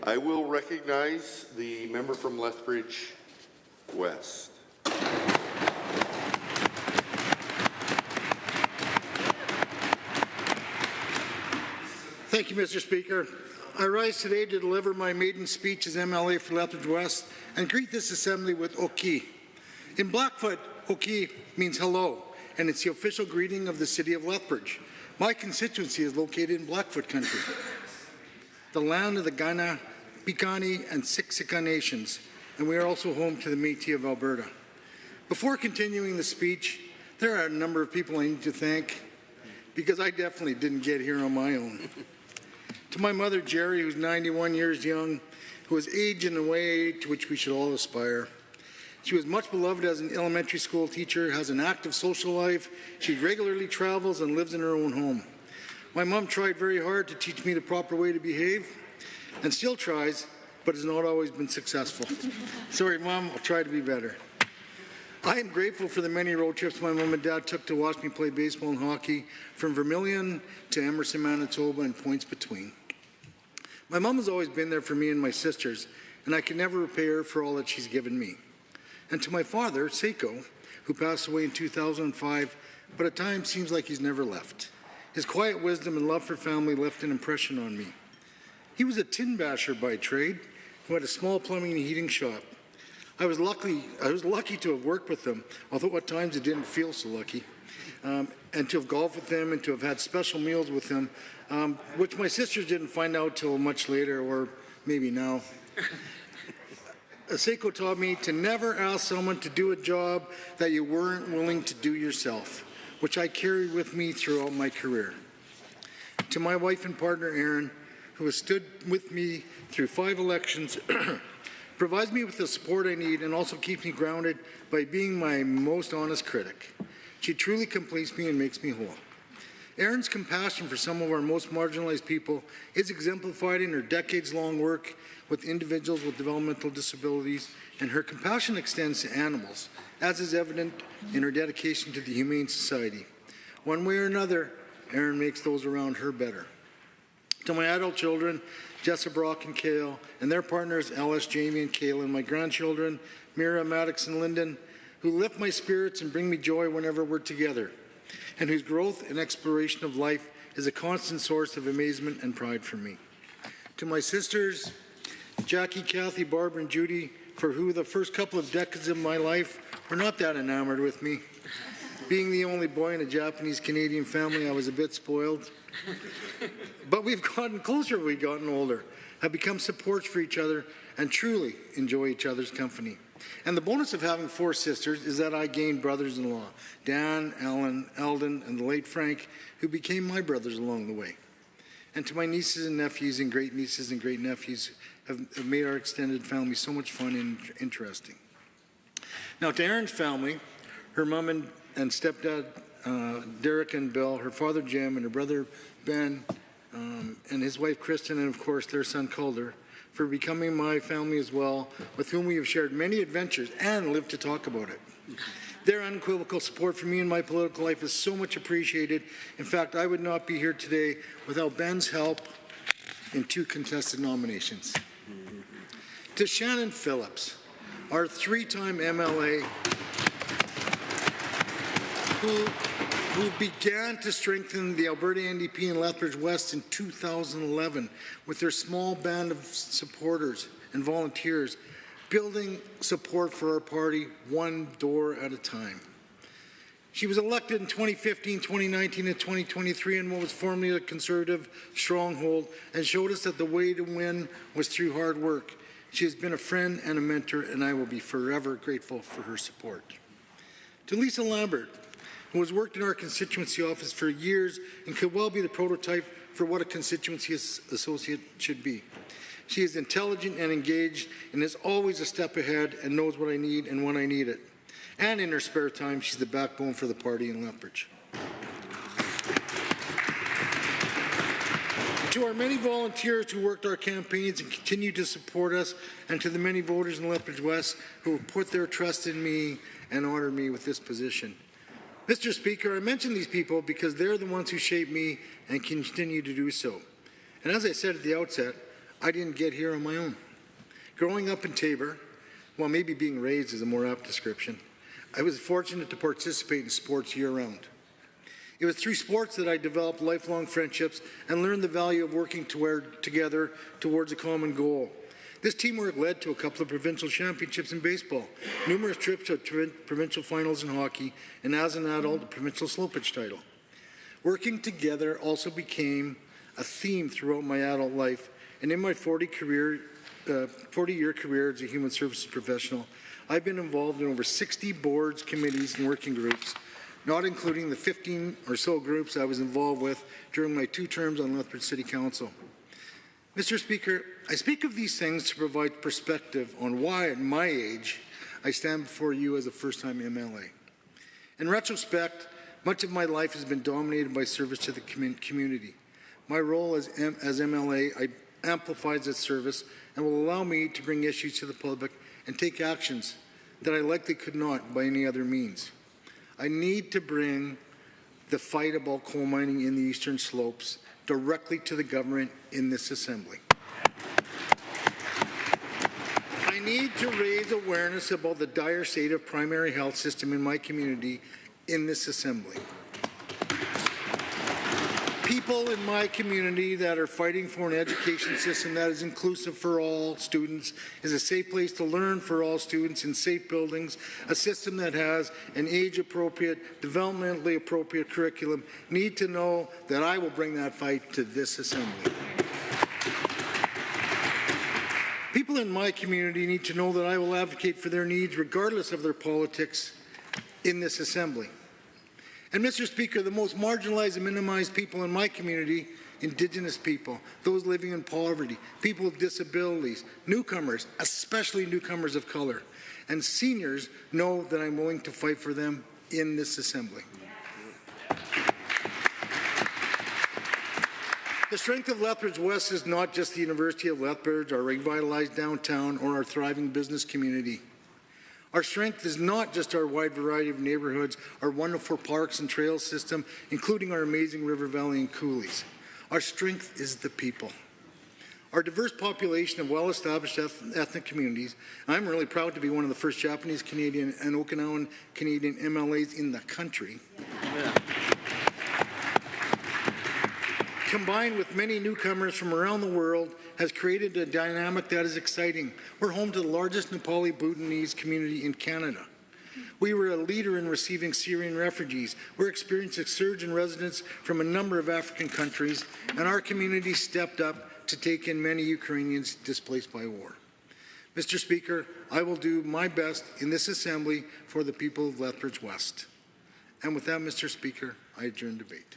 I will recognize the member from Lethbridge-West. Thank you, Mr. Speaker. I rise today to deliver my maiden speech as MLA for Lethbridge-West and greet this Assembly with Oki. In Blackfoot, Oki means hello, and it's the official greeting of the City of Lethbridge. My constituency is located in Blackfoot country, the land of the Kainai, Piikani, and Siksika nations, and we are also home to the Métis of Alberta. Before continuing the speech, there are a number of people I need to thank because I definitely didn't get here on my own. To my mother, Jerry, who's 91 years young, who has aged in a way to which we should all aspire. She was much beloved as an elementary school teacher, has an active social life. She regularly travels and lives in her own home. My mom tried very hard to teach me the proper way to behave, and still tries, but has not always been successful. Sorry, Mom, I'll try to be better. I am grateful for the many road trips my mom and dad took to watch me play baseball and hockey, from Vermilion to Emerson, Manitoba, and points between. My mom has always been there for me and my sisters, and I can never repay her for all that she's given me. And to my father, Seiko, who passed away in 2005, but at times seems like he's never left. His quiet wisdom and love for family left an impression on me. He was a tin basher by trade, who had a small plumbing and heating shop. I was lucky to have worked with him, although at times it didn't feel so lucky, and to have golfed with him and to have had special meals with him, which my sisters didn't find out till much later, or maybe now. Seiko taught me to never ask someone to do a job that you weren't willing to do yourself, which I carried with me throughout my career. To my wife and partner, Erin, who has stood with me through 5 elections, provides me with the support I need and also keeps me grounded by being my most honest critic. She truly completes me and makes me whole. Erin's compassion for some of our most marginalized people is exemplified in her decades-long work with individuals with developmental disabilities, and her compassion extends to animals, as is evident in her dedication to the Humane Society. One way or another, Erin makes those around her better. To my adult children, Jessa, Brock, and Kale, and their partners, Alice, Jamie, and Kayla, and my grandchildren, Mira, Maddox, and Lyndon, who lift my spirits and bring me joy whenever we're together, and whose growth and exploration of life is a constant source of amazement and pride for me. To my sisters, Jackie, Kathy, Barbara, and Judy, for who the first couple of decades of my life were not that enamored with me. Being the only boy in a Japanese-Canadian family, I was a bit spoiled. But we've gotten closer as we've gotten older, have become supports for each other, and truly enjoy each other's company. And the bonus of having 4 sisters is that I gained brothers-in-law, Dan, Ellen, Eldon, and the late Frank, who became my brothers along the way. And to my nieces and nephews and great-nieces and great-nephews have made our extended family so much fun and interesting. Now, to Erin's family, her mom and stepdad, Derek and Bill, her father Jim, and her brother Ben, and his wife Kristen, and of course their son Calder, for becoming my family as well, with whom we have shared many adventures and lived to talk about it. Their unequivocal support for me in my political life is so much appreciated. In fact, I would not be here today without Ben's help in 2 contested nominations. To Shannon Phillips, our 3-time MLA, who began to strengthen the Alberta NDP in Lethbridge-West in 2011 with their small band of supporters and volunteers, building support for our party one door at a time. She was elected in 2015, 2019, and 2023 in what was formerly a Conservative stronghold, and showed us that the way to win was through hard work. She has been a friend and a mentor, and I will be forever grateful for her support. To Lisa Lambert, who has worked in our constituency office for years and could well be the prototype for what a constituency associate should be. She is intelligent and engaged and is always a step ahead and knows what I need and when I need it. And in her spare time, she's the backbone for the party in Lethbridge. To our many volunteers who worked our campaigns and continue to support us, and to the many voters in Lethbridge-West who have put their trust in me and honored me with this position. Mr. Speaker, I mention these people because they're the ones who shaped me and continue to do so. And as I said at the outset, I didn't get here on my own. Growing up in Tabor, well, maybe being raised is a more apt description, I was fortunate to participate in sports year-round. It was through sports that I developed lifelong friendships and learned the value of working together towards a common goal. This teamwork led to a couple of provincial championships in baseball, numerous trips to provincial finals in hockey, and as an adult, a provincial slow pitch title. Working together also became a theme throughout my adult life, and in my 40-year career as a human services professional, I've been involved in over 60 boards, committees, and working groups, not including the 15 or so groups I was involved with during my 2 terms on Lethbridge City Council. Mr. Speaker, I speak of these things to provide perspective on why, at my age, I stand before you as a first-time MLA. In retrospect, much of my life has been dominated by service to the community. My role as MLA amplifies that service and will allow me to bring issues to the public and take actions that I likely could not by any other means. I need to bring the fight about coal mining in the Eastern Slopes directly to the government in this Assembly. I need to raise awareness about the dire state of primary health system in my community in this Assembly. People in my community that are fighting for an education system that is inclusive for all students, is a safe place to learn for all students in safe buildings, a system that has an age-appropriate, developmentally appropriate curriculum, need to know that I will bring that fight to this Assembly. People in my community need to know that I will advocate for their needs regardless of their politics in this Assembly. And Mr. Speaker, the most marginalized and minimized people in my community, Indigenous people, those living in poverty, people with disabilities, newcomers, especially newcomers of color, and seniors know that I'm willing to fight for them in this Assembly. The strength of Lethbridge-West is not just the University of Lethbridge, our revitalized downtown, or our thriving business community. Our strength is not just our wide variety of neighborhoods, our wonderful parks and trails system, including our amazing river valley and coulees. Our strength is the people. Our diverse population of well-established ethnic communities. I'm really proud to be one of the first Japanese Canadian and Okinawan Canadian MLAs in the country. Yeah. Combined with many newcomers from around the world, has created a dynamic that is exciting. We're home to the largest Nepali Bhutanese community in Canada. We were a leader in receiving Syrian refugees. We're experiencing a surge in residents from a number of African countries, and our community stepped up to take in many Ukrainians displaced by war. Mr. Speaker, I will do my best in this Assembly for the people of Lethbridge-West. And with that, Mr. Speaker, I adjourn debate.